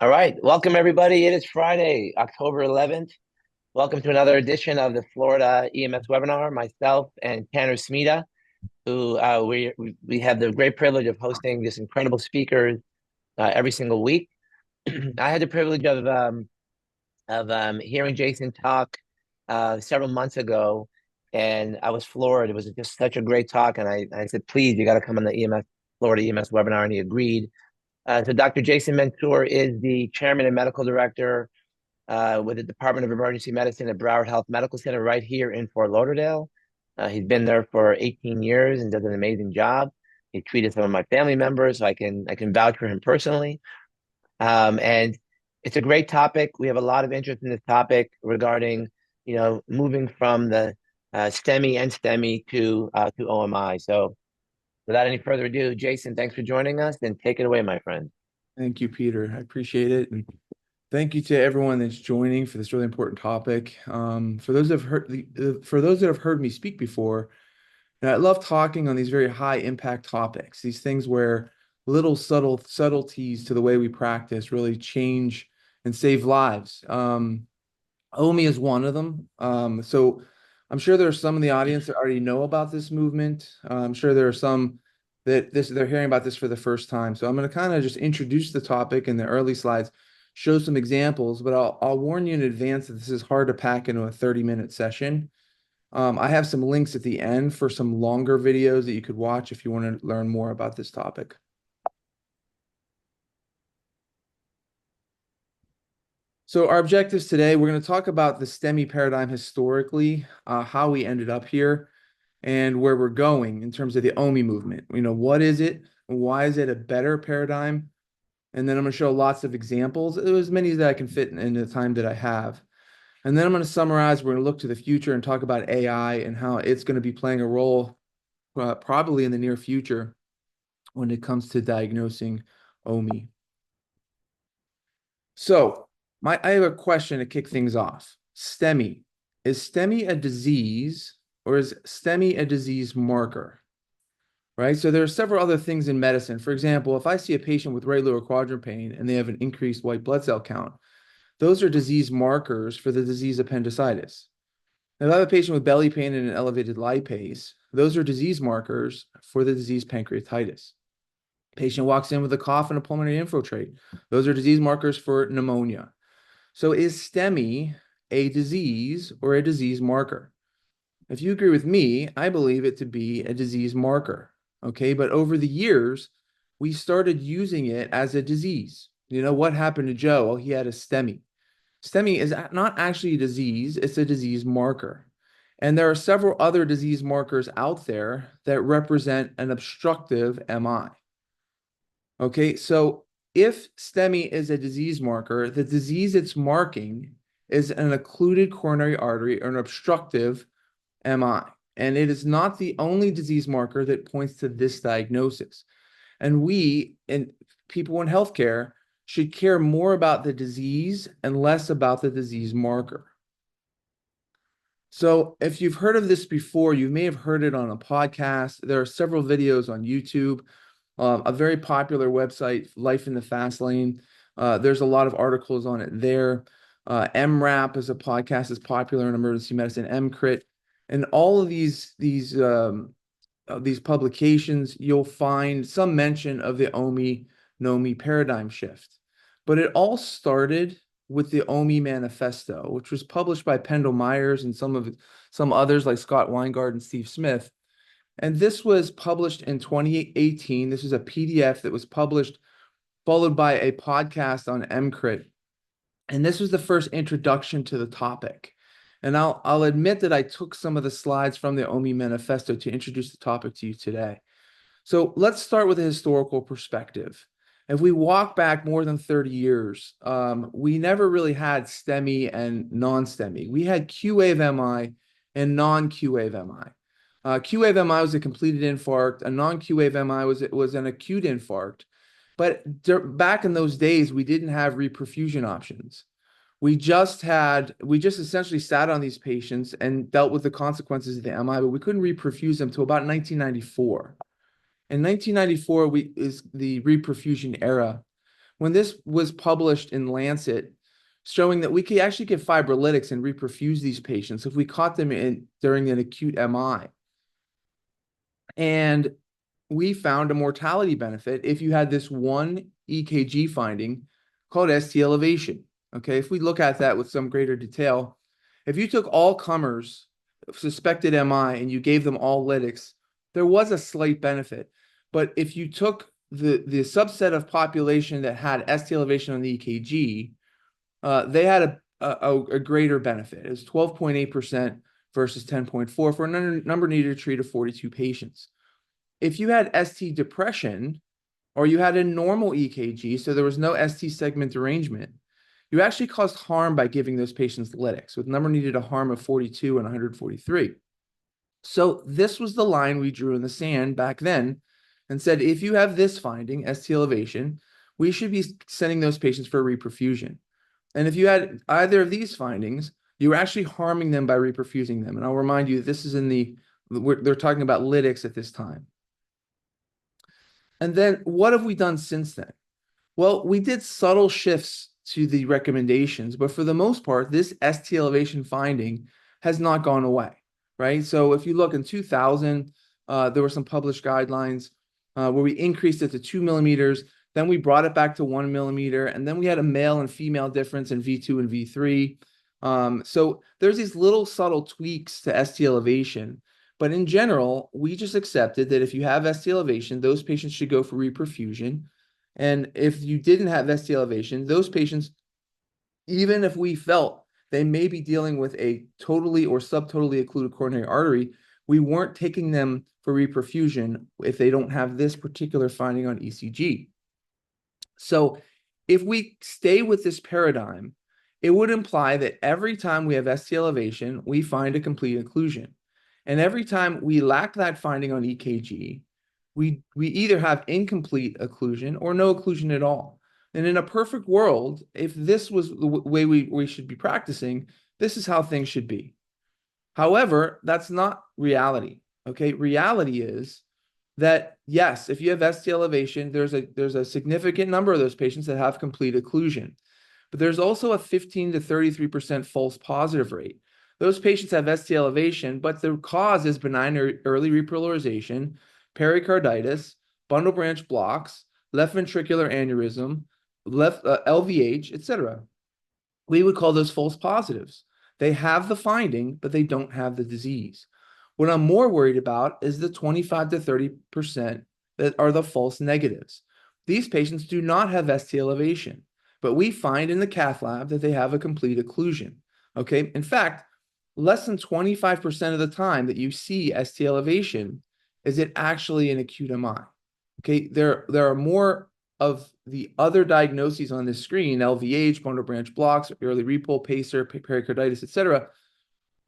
All right. Welcome, everybody. It is Friday, October 11th. Welcome to another edition of the Florida EMS webinar. Myself and Tanner Smita, who we have the great privilege of hosting this incredible speakers every single week. I had the privilege of hearing Jason talk several months ago, and I was floored. It was just such a great talk, and I said, please, you got to come on the Florida EMS webinar, and he agreed. So Dr. Jason Mansour is the chairman and medical director with the Department of Emergency Medicine at Broward Health Medical Center right here in Fort Lauderdale. He's been there for 18 years and does an amazing job. He treated some of my family members, so I can vouch for him personally. And it's a great topic. We have a lot of interest in this topic regarding, moving from the STEMI and STEMI to OMI. So without any further ado, Jason, thanks for joining us, and take it away, my friend. Thank you, Peter. I appreciate it. And thank you to everyone that's joining for this really important topic. For those that have heard me speak before, I love talking on these very high impact topics, these things where little subtleties to the way we practice really change and save lives. OMI is one of them. So I'm sure there are some in the audience that already know about this movement. I'm sure there are some that they're hearing about this for the first time. So I'm going to kind of just introduce the topic in the early slides, show some examples, but I'll warn you in advance that this is hard to pack into a 30-minute session. I have some links at the end for some longer videos that you could watch if you want to learn more about this topic. So our objectives today, we're going to talk about the STEMI paradigm historically, how we ended up here, and where we're going in terms of the OMI movement. What is it? Why is it a better paradigm? And then I'm going to show lots of examples, as many that I can fit in the time that I have. And then I'm going to summarize. We're going to look to the future and talk about AI and how it's going to be playing a role probably in the near future when it comes to diagnosing OMI. So I have a question to kick things off. STEMI. Is STEMI a disease or is STEMI a disease marker? Right? So there are several other things in medicine. For example, if I see a patient with right lower quadrant pain and they have an increased white blood cell count, those are disease markers for the disease appendicitis. If I have a patient with belly pain and an elevated lipase, those are disease markers for the disease pancreatitis. Patient walks in with a cough and a pulmonary infiltrate. Those are disease markers for pneumonia. So is STEMI a disease or a disease marker? If you agree with me, I believe it to be a disease marker. Okay, but over the years, we started using it as a disease. What happened to Joe? Well, he had a STEMI. STEMI is not actually a disease, it's a disease marker. And there are several other disease markers out there that represent an obstructive MI. Okay, so if STEMI is a disease marker, the disease it's marking is an occluded coronary artery or an obstructive MI. And it is not the only disease marker that points to this diagnosis. And we, and people in healthcare, should care more about the disease and less about the disease marker. So if you've heard of this before, you may have heard it on a podcast. There are several videos on YouTube. A very popular website, Life in the Fast Lane. There's a lot of articles on it there. MRAP is a podcast that's popular in emergency medicine, MCRIT. And all of these publications, you'll find some mention of the OMI-NOMI paradigm shift. But it all started with the OMI Manifesto, which was published by Pendle Myers and some others like Scott Weingart and Steve Smith. And this was published in 2018. This is a PDF that was published, followed by a podcast on MCRIT. And this was the first introduction to the topic. And I'll admit that I took some of the slides from the OMI Manifesto to introduce the topic to you today. So let's start with a historical perspective. If we walk back more than 30 years, we never really had STEMI and non-STEMI. We had Q wave MI and non-Q wave MI. Q wave MI was a completed infarct. A non-Q wave MI was an acute infarct. But back in those days, we didn't have reperfusion options. We just essentially sat on these patients and dealt with the consequences of the MI, but we couldn't reperfuse them until about 1994. In 1994 is the reperfusion era. when this was published in Lancet, showing that we could actually give fibrolytics and reperfuse these patients if we caught them during an acute MI. And we found a mortality benefit if you had this one EKG finding called ST elevation. Okay, if we look at that with some greater detail, if you took all comers, suspected MI, and you gave them all lytics, there was a slight benefit. But if you took the subset of population that had ST elevation on the EKG, they had a greater benefit. It was 12.8% versus 10.4 for a number needed to treat of 42 patients. If you had ST depression or you had a normal EKG, so there was no ST segment derangement, you actually caused harm by giving those patients lytics with number needed a harm of 42 and 143. So this was the line we drew in the sand back then and said, if you have this finding, ST elevation, we should be sending those patients for reperfusion. And if you had either of these findings, you were actually harming them by reperfusing them. And I'll remind you, this is they're talking about lytics at this time. And then what have we done since then? Well, we did subtle shifts to the recommendations, but for the most part, this ST elevation finding has not gone away, right? So if you look in 2000, there were some published guidelines where we increased it to 2 millimeters. Then we brought it back to 1 millimeter, and then we had a male and female difference in V2 and V3. So there's these little subtle tweaks to ST elevation, but in general, we just accepted that if you have ST elevation, those patients should go for reperfusion. And if you didn't have ST elevation, those patients, even if we felt they may be dealing with a totally or subtotally occluded coronary artery, we weren't taking them for reperfusion if they don't have this particular finding on ECG. So if we stay with this paradigm, it would imply that every time we have ST elevation, we find a complete occlusion. And every time we lack that finding on EKG, we either have incomplete occlusion or no occlusion at all. And in a perfect world, if this was the way we should be practicing, this is how things should be. However, that's not reality. Okay, reality is that yes, if you have ST elevation, there's a significant number of those patients that have complete occlusion, but there's also a 15 to 33% false positive rate. Those patients have ST elevation, but the cause is benign early repolarization, pericarditis, bundle branch blocks, left ventricular aneurysm, left LVH, etc. We would call those false positives. They have the finding, but they don't have the disease. What I'm more worried about is the 25 to 30% that are the false negatives. These patients do not have ST elevation, but we find in the cath lab that they have a complete occlusion. Okay, in fact, less than 25% of the time that you see ST elevation is it actually an acute MI. Okay, there are more of the other diagnoses on this screen, LVH, bundle branch blocks, early repole, pacer, pericarditis, etc.,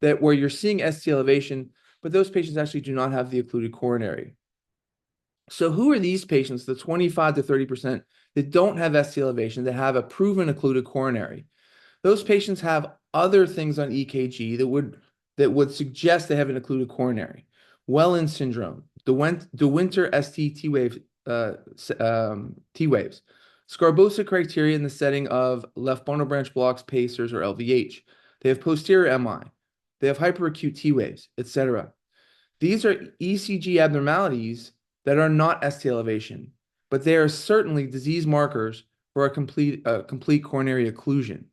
that where you're seeing ST elevation, but those patients actually do not have the occluded coronary. So who are these patients, the 25 to 30% that don't have ST elevation, that have a proven occluded coronary? Those patients have other things on EKG that would suggest they have an occluded coronary. Wellen syndrome, De Winter ST T-wave, T-waves, Scarbosa criteria in the setting of left bundle branch blocks, pacers, or LVH. They have posterior MI. They have hyperacute T-waves, etc. These are ECG abnormalities that are not ST elevation, but they are certainly disease markers for a complete coronary occlusion.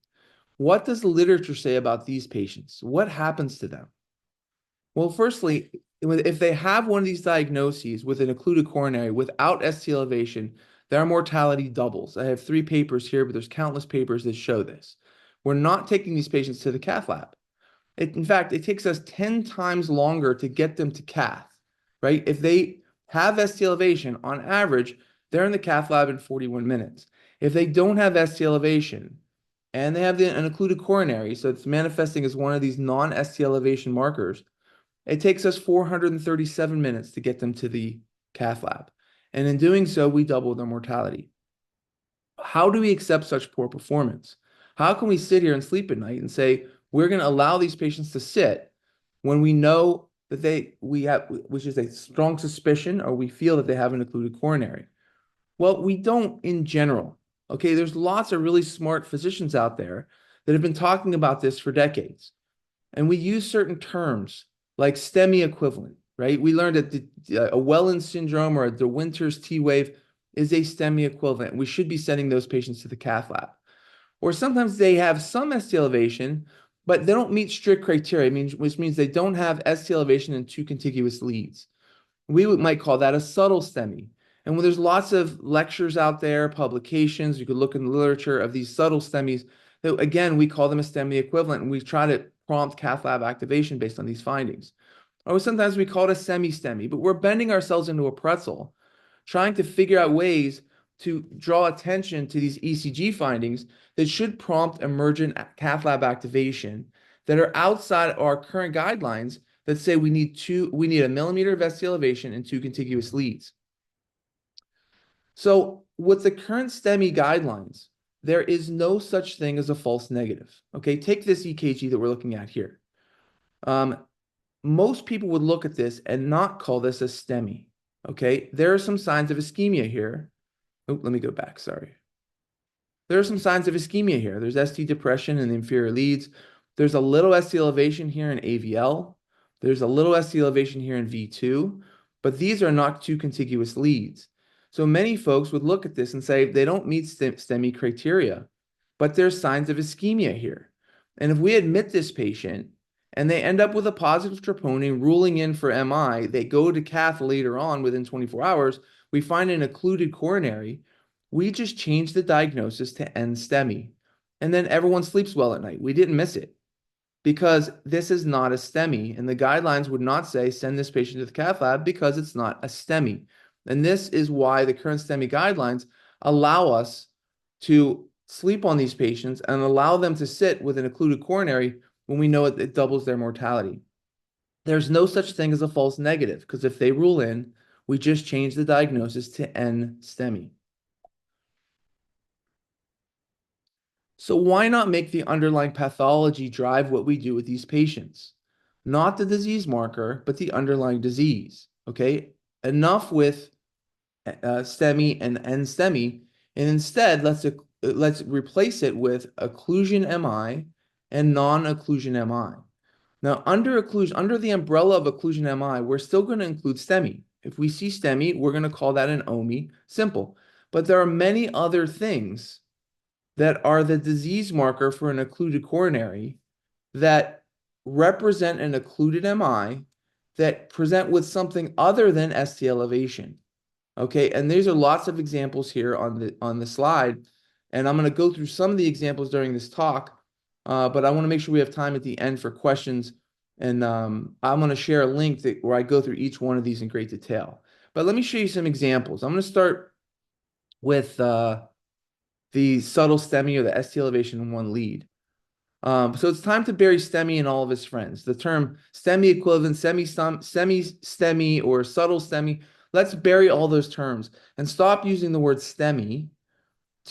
What does the literature say about these patients? What happens to them? Well, firstly, if they have one of these diagnoses with an occluded coronary without ST elevation, their mortality doubles. I have 3 papers here, but there's countless papers that show this. We're not taking these patients to the cath lab. In fact, it takes us 10 times longer to get them to cath, right? If they have ST elevation, on average, they're in the cath lab in 41 minutes. If they don't have ST elevation and they have an occluded coronary, so it's manifesting as one of these non-ST elevation markers, it takes us 437 minutes to get them to the cath lab. And in doing so, we double their mortality. How do we accept such poor performance? How can we sit here and sleep at night and say, we're going to allow these patients to sit when we know that we have, which is a strong suspicion, or we feel that they have an occluded coronary? Well, we don't in general. Okay, there's lots of really smart physicians out there that have been talking about this for decades. And we use certain terms like STEMI equivalent, right? We learned that a Welland syndrome or a De Winter's T wave is a STEMI equivalent. We should be sending those patients to the cath lab. Or sometimes they have some ST elevation, but they don't meet strict criteria, which means they don't have ST elevation in two contiguous leads. We might call that a subtle STEMI. And when there's lots of lectures out there, publications, you could look in the literature of these subtle STEMIs, that again, we call them a STEMI equivalent, and we try to prompt cath lab activation based on these findings. Or sometimes we call it a semi-STEMI, but we're bending ourselves into a pretzel, trying to figure out ways to draw attention to these ECG findings that should prompt emergent cath lab activation that are outside our current guidelines that say we need 1 millimeter of ST elevation and 2 contiguous leads. So with the current STEMI guidelines, there is no such thing as a false negative. Okay, take this EKG that we're looking at here. Most people would look at this and not call this a STEMI. Okay, there are some signs of ischemia here. Oh, let me go back, sorry. There are some signs of ischemia here. There's ST depression in the inferior leads. There's a little ST elevation here in AVL. There's a little ST elevation here in V2, but these are not two contiguous leads. So many folks would look at this and say they don't meet STEMI criteria, but there's signs of ischemia here. And if we admit this patient and they end up with a positive troponin ruling in for MI, they go to cath later on within 24 hours, we find an occluded coronary, we just changed the diagnosis to N-STEMI. And then everyone sleeps well at night. We didn't miss it because this is not a STEMI, and the guidelines would not say send this patient to the cath lab because it's not a STEMI. And this is why the current STEMI guidelines allow us to sleep on these patients and allow them to sit with an occluded coronary when we know it doubles their mortality. There's no such thing as a false negative because if they rule in, we just change the diagnosis to N-STEMI. So why not make the underlying pathology drive what we do with these patients? Not the disease marker, but the underlying disease, okay? Enough with STEMI and N-STEMI, and instead let's replace it with occlusion MI and non-occlusion MI. Now, under the umbrella of occlusion MI, we're still going to include STEMI. If we see STEMI, we're going to call that an OMI, simple. But there are many other things that are the disease marker for an occluded coronary that represent an occluded MI that present with something other than ST elevation. Okay, and these are lots of examples here on the slide, and I'm going to go through some of the examples during this talk, but I want to make sure we have time at the end for questions, and I'm going to share a link where I go through each one of these in great detail. But let me show you some examples. I'm going to start with the subtle STEMI or the ST elevation in one lead. So it's time to bury STEMI and all of his friends. The term STEMI equivalent, semi-STEMI, or subtle STEMI, let's bury all those terms and stop using the word STEMI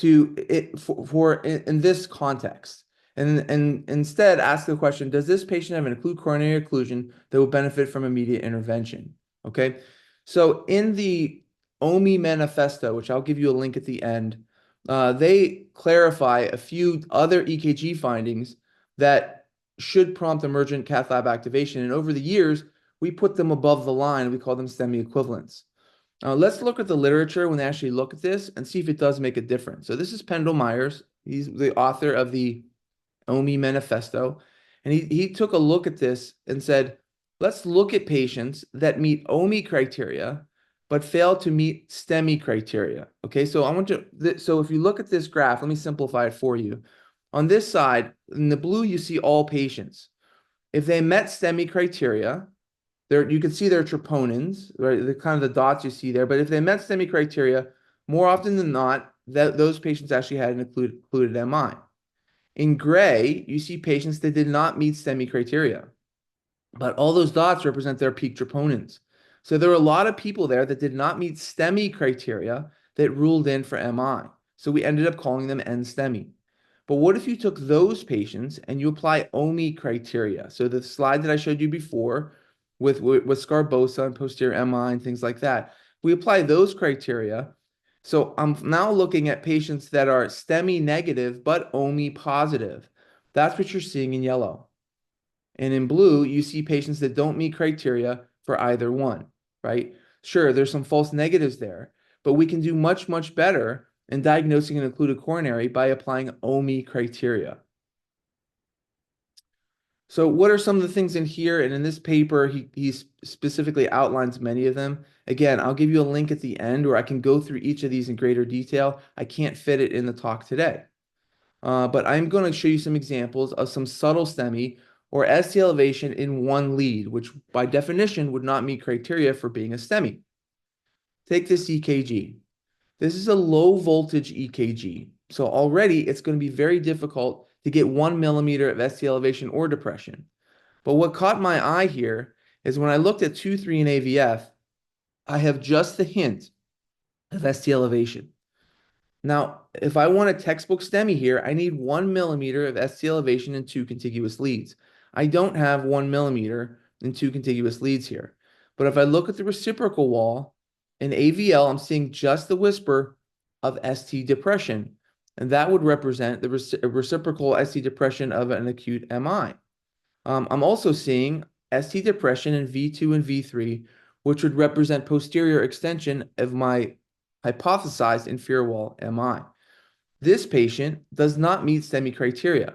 in this context. And instead ask the question, does this patient have an occluded coronary occlusion that will benefit from immediate intervention? Okay, so in the OMI manifesto, which I'll give you a link at the end, they clarify a few other EKG findings that should prompt emergent cath lab activation. And over the years, we put them above the line. We call them STEMI equivalents. Let's look at the literature when they actually look at this and see if it does make a difference. So this is Pendle Myers. He's the author of the OMI manifesto. And he took a look at this and said, let's look at patients that meet OMI criteria but fail to meet STEMI criteria. Okay, so so if you look at this graph, let me simplify it for you. On this side, in the blue, you see all patients. If they met STEMI criteria, you can see their troponins, right? The kind of the dots you see there. But if they met STEMI criteria, more often than not, those patients actually had an occluded MI. In gray, you see patients that did not meet STEMI criteria, but all those dots represent their peak troponins. So there were a lot of people there that did not meet STEMI criteria that ruled in for MI. So we ended up calling them N-STEMI. But what if you took those patients and you apply OMI criteria? So the slide that I showed you before with scarbosa and posterior MI and things like that, we apply those criteria. So I'm now looking at patients that are STEMI negative, but OMI positive. That's what you're seeing in yellow. And in blue, you see patients that don't meet criteria for either one, right? Sure, there's some false negatives there, but we can do much, much better in diagnosing an occluded coronary by applying OMI criteria. So what are some of the things in here? And in this paper, he specifically outlines many of them. Again, I'll give you a link at the end where I can go through each of these in greater detail. I can't fit it in the talk today. But I'm going to show you some examples of some subtle STEMI or ST elevation in one lead, which by definition would not meet criteria for being a STEMI. Take this EKG. This is a low voltage EKG. So already it's going to be very difficult to get 1 millimeter of ST elevation or depression. But what caught my eye here is when I looked at 2-3 and AVF, I have just the hint of ST elevation. Now, if I want a textbook STEMI here, I need 1 millimeter of ST elevation in 2 contiguous leads. I don't have 1 millimeter in 2 contiguous leads here. But if I look at the reciprocal wall, in AVL, I'm seeing just the whisper of ST depression. And that would represent the reciprocal ST depression of an acute MI. I'm also seeing ST depression in V2 and V3, which would represent posterior extension of my hypothesized inferior wall MI. This patient does not meet STEMI criteria.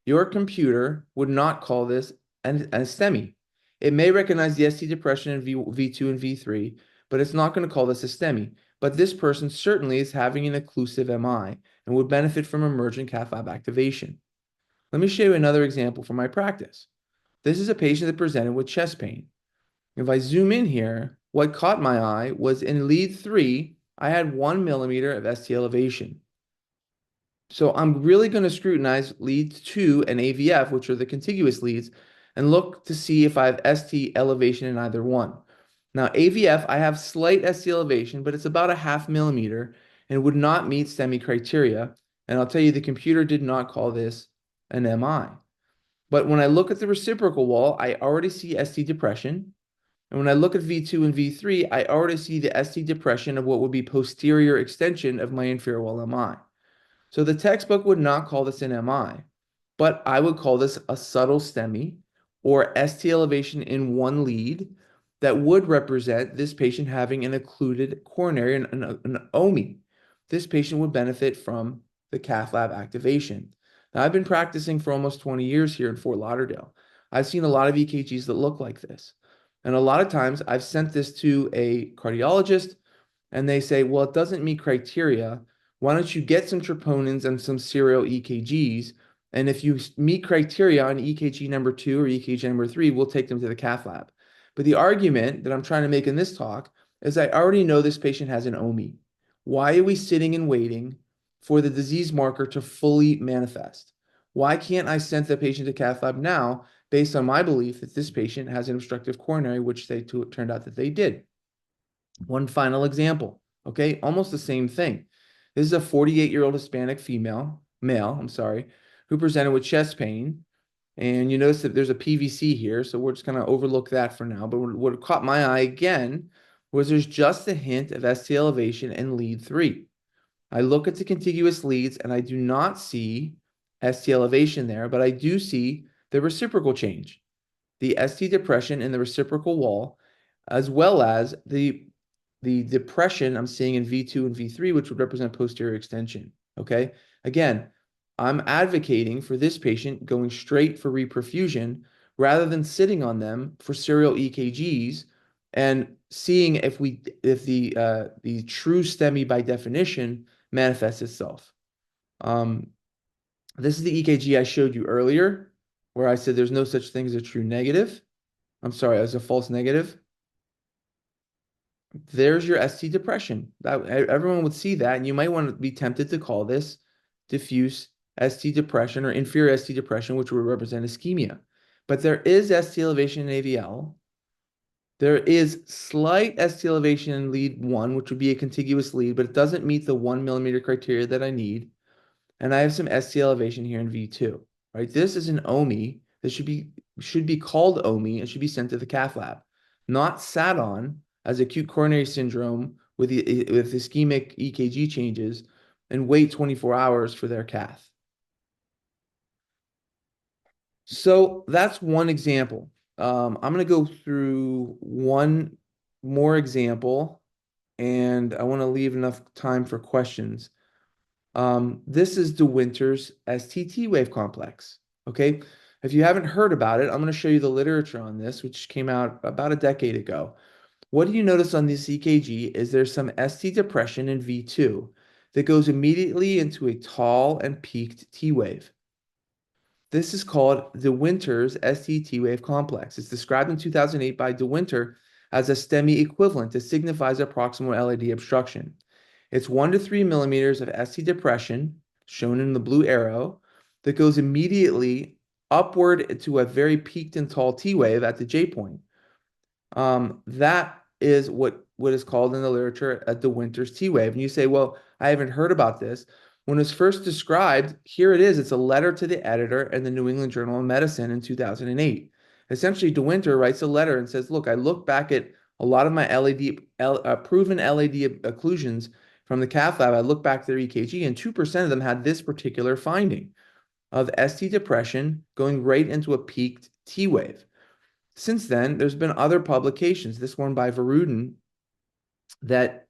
Your computer would not call this an STEMI. It may recognize the ST depression in V2 and V3, but it's not going to call this a STEMI. But this person certainly is having an occlusive MI and would benefit from emergent cath lab activation. Let me show you another example from my practice. This is a patient that presented with chest pain. If I zoom in here, what caught my eye was in lead 3, I had 1 millimeter of ST elevation. So I'm really going to scrutinize leads 2 and AVF, which are the contiguous leads, and look to see if I have ST elevation in either one. Now, AVF, I have slight ST elevation, but it's about a 0.5 millimeter and would not meet STEMI criteria. And I'll tell you, the computer did not call this an MI. But when I look at the reciprocal wall, I already see ST depression. And when I look at V2 and V3, I already see the ST depression of what would be posterior extension of my inferior wall MI. So the textbook would not call this an MI, but I would call this a subtle STEMI or ST elevation in one lead that would represent this patient having an occluded coronary, an OMI. This patient would benefit from the cath lab activation. Now, I've been practicing for almost 20 years here in Fort Lauderdale. I've seen a lot of EKGs that look like this. And a lot of times I've sent this to a cardiologist and they say, well, it doesn't meet criteria. Why don't you get some troponins and some serial EKGs? And if you meet criteria on EKG number 2 or EKG number 3, we'll take them to the cath lab. But the argument that I'm trying to make in this talk is I already know this patient has an OMI. Why are we sitting and waiting for the disease marker to fully manifest? Why can't I send the patient to cath lab now based on my belief that this patient has an obstructive coronary, which they turned out that they did? One final example, okay? Almost the same thing. This is a 48-year-old Hispanic male, who presented with chest pain. And you notice that there's a PVC here, so we're just going to overlook that for now. But what caught my eye again was there's just a hint of ST elevation in lead 3. I look at the contiguous leads and I do not see ST elevation there, but I do see the reciprocal change, the ST depression in the reciprocal wall, as well as the depression I'm seeing in V2 and V3, which would represent posterior extension, okay? Again, I'm advocating for this patient going straight for reperfusion rather than sitting on them for serial EKGs and seeing if the true STEMI by definition manifests itself. This is the EKG I showed you earlier, where I said there's no such thing as a true negative. I'm sorry, as a false negative. There's your ST depression. Everyone would see that, and you might want to be tempted to call this diffuse ST depression or inferior ST depression, which would represent ischemia. But there is ST elevation in AVL. There is slight ST elevation in lead 1, which would be a contiguous lead, but it doesn't meet the 1 millimeter criteria that I need. And I have some ST elevation here in V2, right? This is an OMI that should be called OMI and should be sent to the cath lab, not sat on as acute coronary syndrome with ischemic EKG changes and wait 24 hours for their cath. So that's one example. I'm going to go through one more example, and I want to leave enough time for questions. This is De Winter's STT wave complex. Okay. If you haven't heard about it, I'm going to show you the literature on this, which came out about a decade ago. What do you notice on this EKG is there's some ST depression in V2 that goes immediately into a tall and peaked T wave. This is called De Winter's STT wave complex. It's described in 2008 by De Winter as a STEMI equivalent that signifies a proximal LAD obstruction. It's 1 to 3 millimeters of ST depression, shown in the blue arrow, that goes immediately upward to a very peaked and tall T wave at the J point. That is what is called in the literature a De Winter's T wave. And you say, well, I haven't heard about this. When it was first described, here it is. It's a letter to the editor in the New England Journal of Medicine in 2008. Essentially, De Winter writes a letter and says, look, I look back at a lot of my proven LAD occlusions from the cath lab. I look back at their EKG, and 2% of them had this particular finding of ST depression going right into a peaked T wave. Since then, there's been other publications, this one by Veruden, that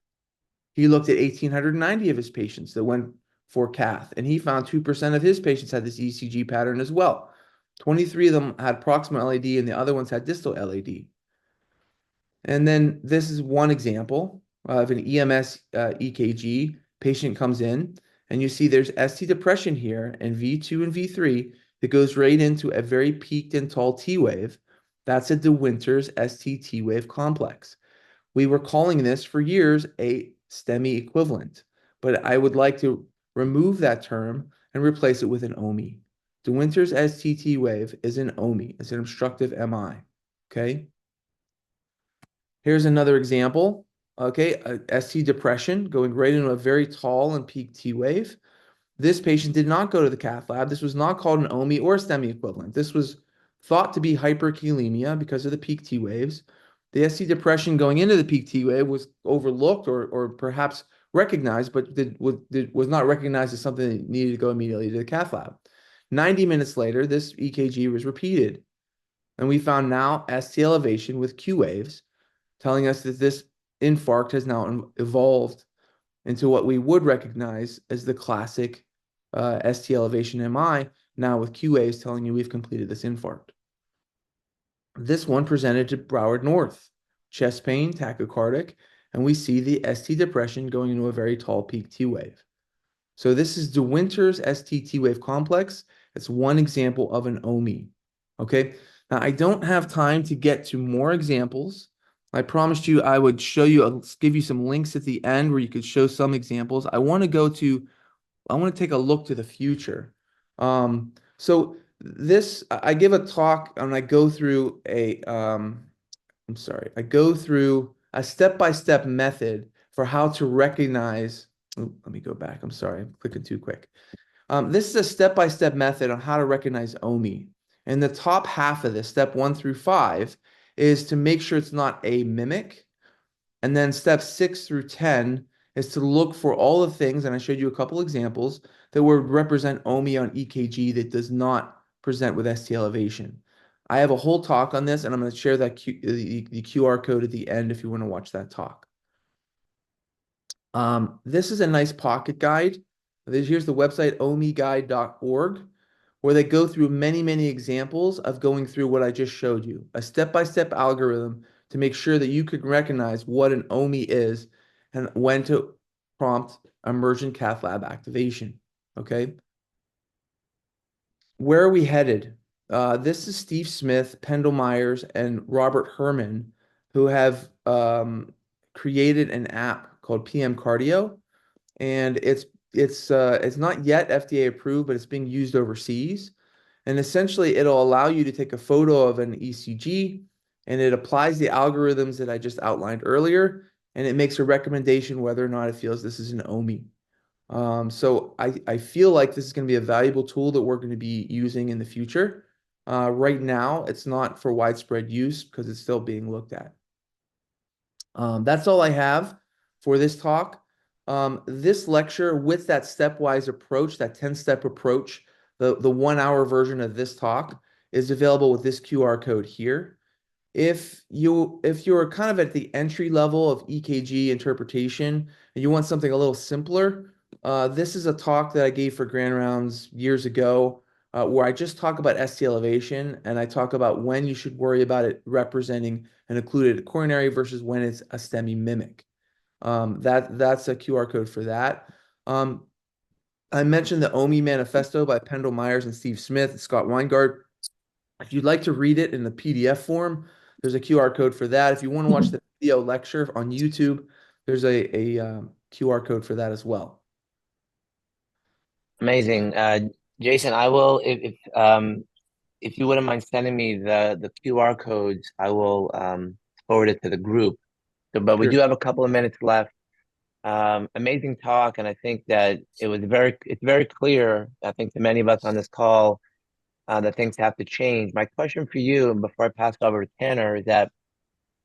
he looked at 1,890 of his patients that went for cath, and he found 2% of his patients had this ECG pattern as well. 23 of them had proximal LAD, and the other ones had distal LAD. And then this is one example of an EMS EKG. Patient comes in, and you see there's ST depression here in V2 and V3 that goes right into a very peaked and tall T wave. That's a De Winter's STT wave complex. We were calling this for years a STEMI equivalent, but I would like to remove that term and replace it with an OMI. De Winter's STT wave is an OMI. It's an obstructive MI. Okay. Here's another example. Okay, ST depression going right into a very tall and peak T wave. This patient did not go to the cath lab. This was not called an OMI or STEMI equivalent. This was thought to be hyperkalemia because of the peak T waves. The ST depression going into the peak T wave was overlooked or perhaps recognized, but was not recognized as something that needed to go immediately to the cath lab. 90 minutes later, this EKG was repeated, and we found now ST elevation with Q waves, telling us that this infarct has now evolved into what we would recognize as the classic ST elevation MI, now with Q waves telling you we've completed this infarct. This one presented to Broward North, chest pain, tachycardic, and we see the ST depression going into a very tall peak T wave. So this is De Winter's STT wave complex. It's one example of an OMI. Okay, now I don't have time to get to more examples. I promised you I would show you, give you some links at the end where you could show some examples. I want to take a look to the future. So this, I give a talk and I go through I go through a step-by-step method for how to recognize, let me go back. I'm sorry, I'm clicking too quick. This is a step-by-step method on how to recognize OMI. And the top half of this, step 1 through 5, is to make sure it's not a mimic. And then step 6 through 10 is to look for all the things, and I showed you a couple examples, that would represent OMI on EKG that does not present with ST elevation. I have a whole talk on this, and I'm going to share that the QR code at the end if you want to watch that talk. This is a nice pocket guide. Here's the website omiguide.org, where they go through many, many examples of going through what I just showed you, a step-by-step algorithm to make sure that you can recognize what an OMI is and when to prompt emergent cath lab activation. Okay. Where are we headed? This is Steve Smith, Pendle Myers, and Robert Herman, who have created an app called PM Cardio, and it's not yet FDA approved, but it's being used overseas. And essentially, it'll allow you to take a photo of an ECG, and it applies the algorithms that I just outlined earlier, and it makes a recommendation whether or not it feels this is an OMI. So I feel like this is going to be a valuable tool that we're going to be using in the future. Right now, it's not for widespread use because it's still being looked at. That's all I have for this talk. This lecture with that stepwise approach, that 10-step approach, the 1 hour version of this talk is available with this QR code here. If you're kind of at the entry level of EKG interpretation and you want something a little simpler, this is a talk that I gave for Grand Rounds years ago, where I just talk about ST elevation and I talk about when you should worry about it representing an occluded coronary versus when it's a STEMI mimic. That's a QR code for that. I mentioned the OMI Manifesto by Pendle Myers and Steve Smith and Scott Weingart. If you'd like to read it in the PDF form, there's a QR code for that. If you want to watch the video lecture on YouTube, there's a QR code for that as well. Amazing. Jason, I will if you wouldn't mind sending me the QR codes, I will forward it to the group. But we Sure. do have a couple of minutes left. Amazing talk, and I think that it's very clear, I think, to many of us on this call, that things have to change. My question for you, and before I pass it over to Tanner, is that,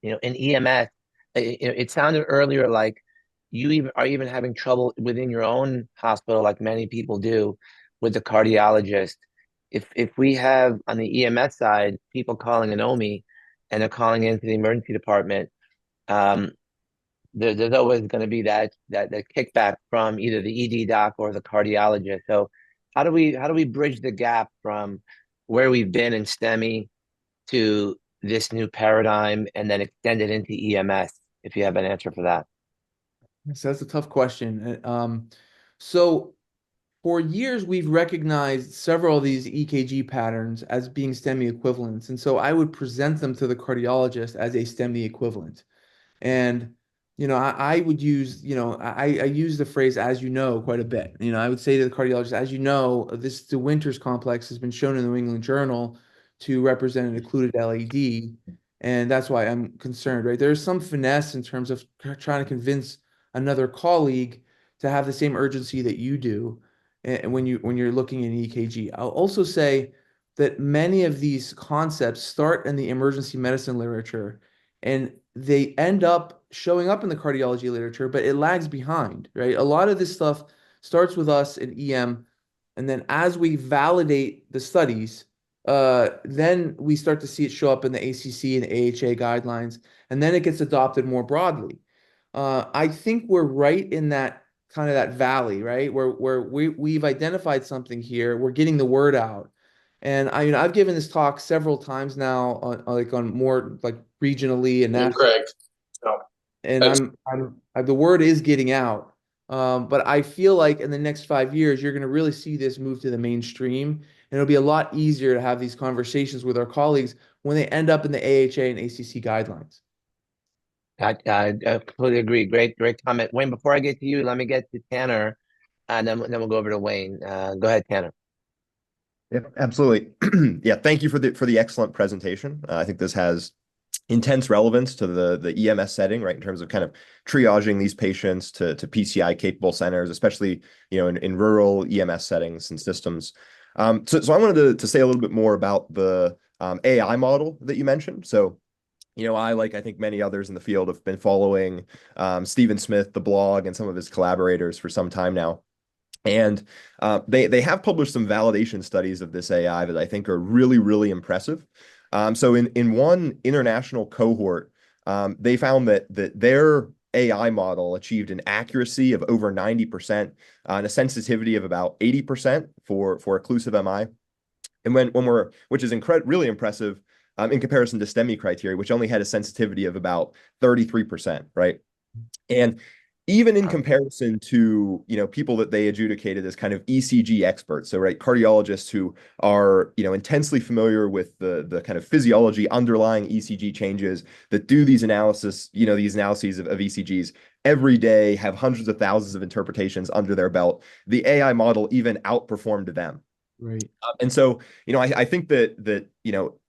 in EMS, it sounded earlier like you are even having trouble within your own hospital, like many people do, with the cardiologist. If we have on the EMS side people calling an OMI and they're calling into the emergency department, um, there's always going to be that kickback from either the ED doc or the cardiologist. So how do we bridge the gap from where we've been in STEMI to this new paradigm and then extend it into EMS, if you have an answer for that? So that's a tough question. So for years, we've recognized several of these EKG patterns as being STEMI equivalents. And so I would present them to the cardiologist as a STEMI equivalent. And, I would use, I use the phrase, as you know, quite a bit. I would say to the cardiologist, as you know, the Winters complex has been shown in the New England Journal to represent an occluded LAD. And that's why I'm concerned, right? There's some finesse in terms of trying to convince another colleague to have the same urgency that you do when you're looking at EKG. I'll also say that many of these concepts start in the emergency medicine literature and they end up showing up in the cardiology literature, but it lags behind, right? A lot of this stuff starts with us in EM, and then as we validate the studies, then we start to see it show up in the ACC and AHA guidelines, and then it gets adopted more broadly. I think we're right in that kind of that valley, right? Where we've identified something here, we're getting the word out. And I've given this talk several times now on more like regionally and nationally. Correct. So And that's the word is getting out. But I feel like in the next 5 years, you're going to really see this move to the mainstream. And it'll be a lot easier to have these conversations with our colleagues when they end up in the AHA and ACC guidelines. I completely agree. Great comment. Wayne, before I get to you, let me get to Tanner, and then we'll go over to Wayne. Go ahead, Tanner. Yeah, absolutely. Yeah, thank you for the excellent presentation. I think this has intense relevance to the EMS setting, right? In terms of kind of triaging these patients to PCI capable centers, especially in rural EMS settings and systems. So I wanted to say a little bit more about the AI model that you mentioned. So I think many others in the field have been following Stephen Smith, the blog, and some of his collaborators for some time now. And they have published some validation studies of this AI that I think are really, really impressive. So in one international cohort, they found that their AI model achieved an accuracy of over 90% and a sensitivity of about 80% for occlusive MI. And which is really impressive in comparison to STEMI criteria, which only had a sensitivity of about 33%, right? And even in comparison to people that they adjudicated as kind of ECG experts, so right, cardiologists who are intensely familiar with the kind of physiology underlying ECG changes, that do these analyses of ECGs every day, have hundreds of thousands of interpretations under their belt, the AI model even outperformed them. Right. And so, I think that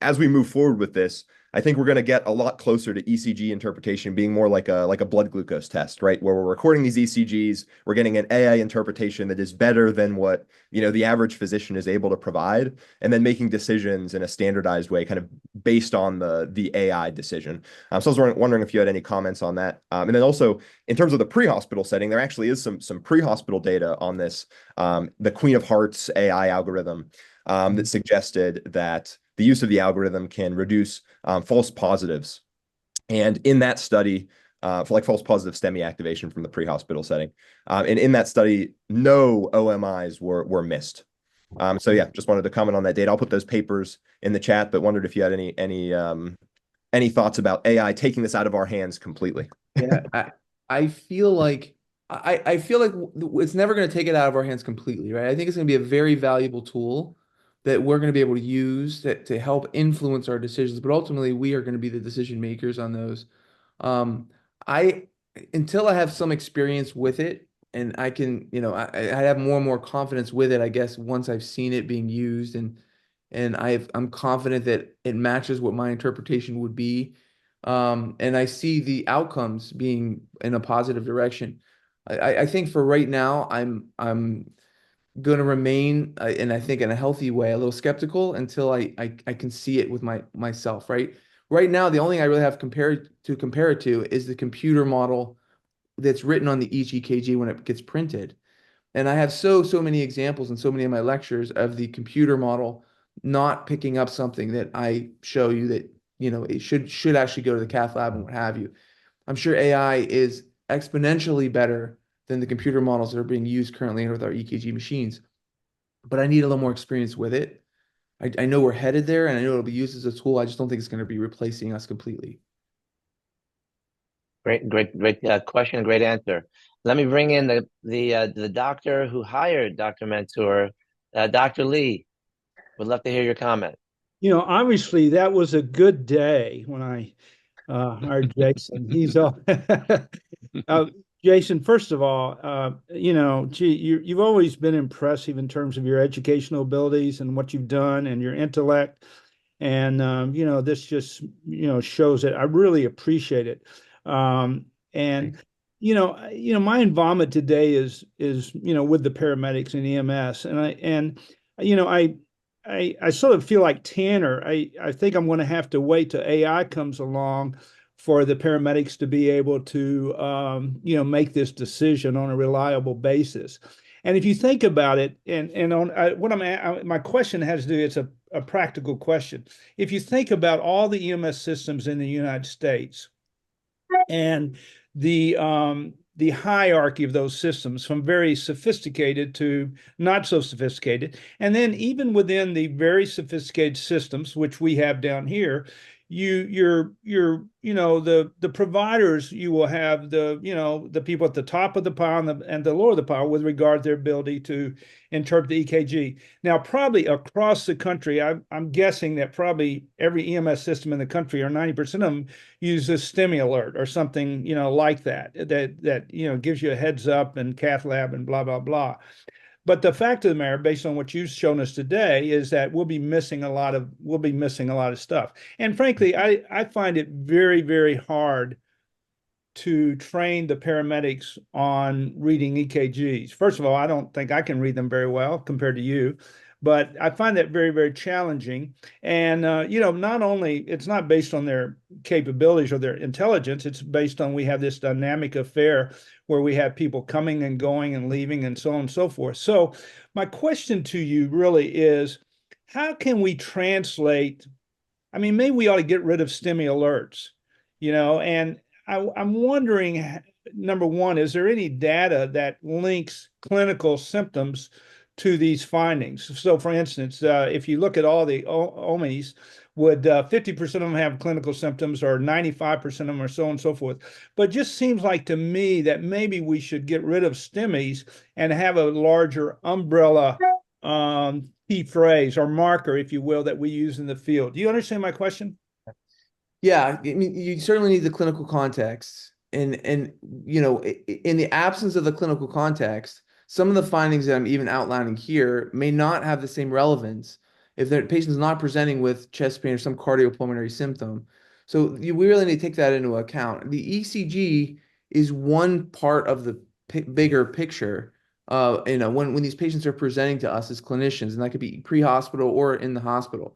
as we move forward with this, I think we're going to get a lot closer to ECG interpretation being more like a blood glucose test, right? Where we're recording these ECGs, we're getting an AI interpretation that is better than what, the average physician is able to provide, and then making decisions in a standardized way, kind of based on the AI decision. So I was wondering if you had any comments on that. And then also in terms of the pre-hospital setting, there actually is some pre-hospital data on this, the Queen of Hearts AI algorithm that suggested that the use of the algorithm can reduce false positives. And in that study, for like false positive STEMI activation from the pre-hospital setting, and in that study, no OMIs were missed. So yeah, just wanted to comment on that data. I'll put those papers in the chat, but wondered if you had any thoughts about AI taking this out of our hands completely. Yeah, I feel like I feel like it's never going to take it out of our hands completely, right? I think it's going to be a very valuable tool that we're going to be able to use to help influence our decisions, but ultimately we are going to be the decision makers on those. I Until I have some experience with it and I can, I have more and more confidence with it, I guess, once I've seen it being used and I'm confident that it matches what my interpretation would be. And I see the outcomes being in a positive direction. I think for right now, I'm going to remain, and I think in a healthy way, a little skeptical until I can see it with myself, right? Right now, the only thing I really have compare it to is the computer model that's written on each EKG when it gets printed. And I have so many examples in so many of my lectures of the computer model not picking up something that I show you that, it should actually go to the cath lab and what have you. I'm sure AI is exponentially better than the computer models that are being used currently with our EKG machines. But I need a little more experience with it. I know we're headed there and I know it'll be used as a tool. I just don't think it's going to be replacing us completely. Great question, great answer. Let me bring in the doctor who hired Dr. Mansour, Dr. Lee. Would love to hear your comment. Obviously that was a good day when I hired Jason. He's all Jason, first of all, you've always been impressive in terms of your educational abilities and what you've done and your intellect. And this just shows it. I really appreciate it. And my involvement today is with the paramedics and EMS, and I sort of feel like Tanner. I think I'm going to have to wait till AI comes along for the paramedics to be able to make this decision on a reliable basis. And if you think about it, and on my question has to do, it's a practical question. If you think about all the EMS systems in the United States and the hierarchy of those systems, from very sophisticated to not so sophisticated, and then even within the very sophisticated systems which we have down here, the providers, you will have the people at the top of the pile and the lower of the pile with regard to their ability to interpret the EKG. Now, probably across the country, I'm guessing that probably every EMS system in the country, or 90% of them, use a STEMI alert or something like that gives you a heads up and cath lab and blah blah blah. But the fact of the matter, based on what you've shown us today, is that we'll be missing a lot of stuff. And frankly, I find it very, very hard to train the paramedics on reading EKGs. First of all, I don't think I can read them very well compared to you, but I find that very, very challenging. And not only it's not based on their capabilities or their intelligence, it's based on we have this dynamic affair where we have people coming and going and leaving and so on and so forth. So my question to you really is, how can we translate? I mean, maybe we ought to get rid of STEMI alerts, and I'm wondering, number one, is there any data that links clinical symptoms to these findings? So, for instance, if you look at all the OMIs, would 50% of them have clinical symptoms, or 95% of them, or so on and so forth? But it just seems like to me that maybe we should get rid of STEMIs and have a larger umbrella key phrase or marker, if you will, that we use in the field. Do you understand my question? Yeah, I mean, you certainly need the clinical context, and in the absence of the clinical context, some of the findings that I'm even outlining here may not have the same relevance if the patient's not presenting with chest pain or some cardiopulmonary symptom. So we really need to take that into account. The ECG is one part of the bigger picture. When these patients are presenting to us as clinicians, and that could be pre-hospital or in the hospital.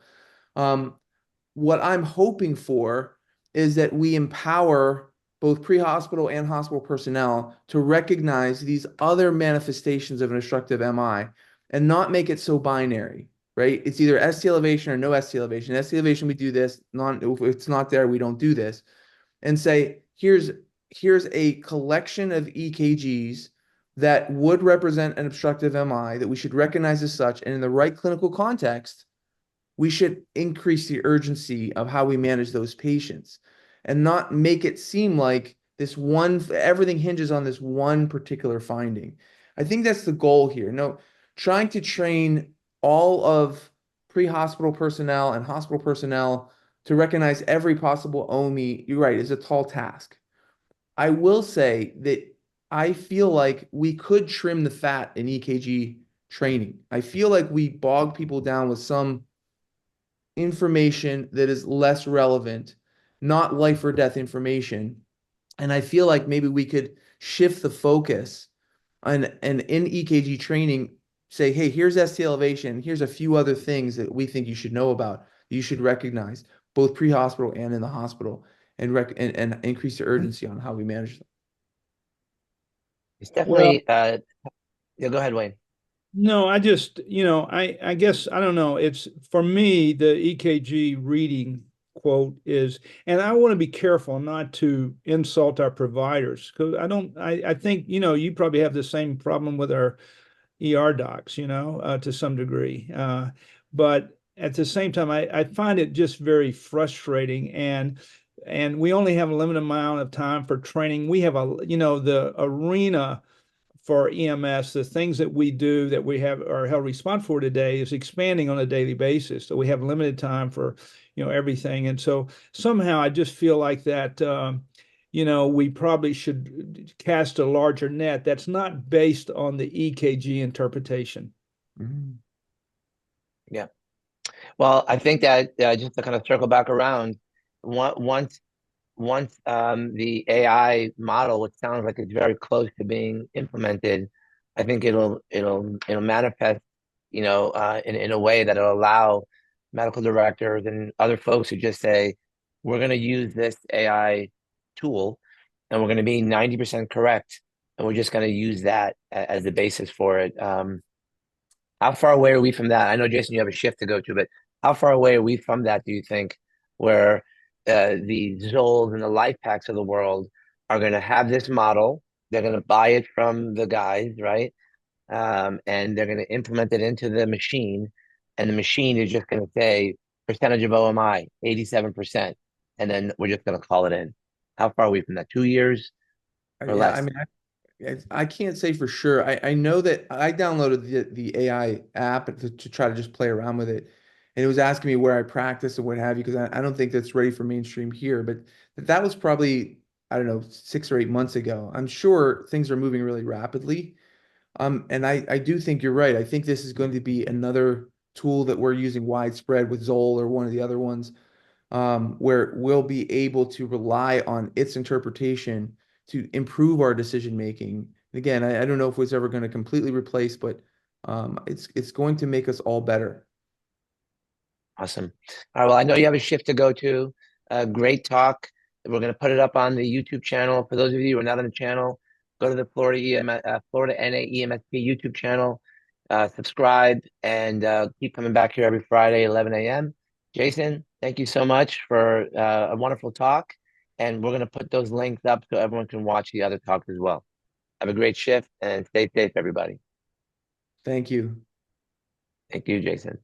What I'm hoping for is that we empower both pre-hospital and hospital personnel to recognize these other manifestations of an obstructive MI and not make it so binary, right? It's either ST elevation or no ST elevation. ST elevation, we do this. If it's not there, we don't do this. And say, here's a collection of EKGs that would represent an obstructive MI that we should recognize as such. And in the right clinical context, we should increase the urgency of how we manage those patients and not make it seem like everything hinges on this one particular finding. I think that's the goal here. No, trying to train all of pre-hospital personnel and hospital personnel to recognize every possible OMI, you're right, is a tall task. I will say that I feel like we could trim the fat in EKG training. I feel like we bog people down with some information that is less relevant, not life or death information. And I feel like maybe we could shift the focus and in EKG training, say, hey, here's ST elevation. Here's a few other things that we think you should know about, you should recognize, both pre-hospital and in the hospital, and increase the urgency on how we manage them. It's definitely, yeah, go ahead, Wayne. No, I just, I guess, I don't know. It's for me, the EKG reading quote is, and I want to be careful not to insult our providers because I think, you probably have the same problem with our ER docs, to some degree. But at the same time, I find it just very frustrating and we only have a limited amount of time for training. We have the arena for EMS, the things that we do that we are held responsible for today is expanding on a daily basis. So we have limited time for, everything. And so somehow I just feel like that, we probably should cast a larger net that's not based on the EKG interpretation. Mm-hmm. Yeah. Well, I think that just to kind of circle back around, once the AI model, which sounds like it's very close to being implemented, I think it'll manifest, in a way that'll allow medical directors and other folks to just say, we're going to use this AI tool, and we're going to be 90% correct, and we're just going to use that as the basis for it. How far away are we from that? I know, Jason, you have a shift to go to, but how far away are we from that, do you think, where the Zolls and the life packs of the world are going to have this model? They're going to buy it from the guys, right? And they're going to implement it into the machine. And the machine is just going to say percentage of OMI, 87%. And then we're just going to call it in. How far are we from that? 2 years or less? I mean, I can't say for sure. I know that I downloaded the AI app to try to just play around with it. And it was asking me where I practice and what have you, because I don't think that's ready for mainstream here. But that was probably, I don't know, 6 or 8 months ago. I'm sure things are moving really rapidly. And I do think you're right. I think this is going to be another tool that we're using widespread with Zoll or one of the other ones, where we'll be able to rely on its interpretation to improve our decision making. Again, I don't know if it's ever going to completely replace, but it's going to make us all better. Awesome. All right. Well, I know you have a shift to go to. Great talk. We're going to put it up on the YouTube channel. For those of you who are not on the channel, go to the Florida NA EMSP YouTube channel, subscribe, and keep coming back here every Friday, 11 a.m. Jason, thank you so much for a wonderful talk. And we're going to put those links up so everyone can watch the other talks as well. Have a great shift and stay safe, everybody. Thank you. Thank you, Jason.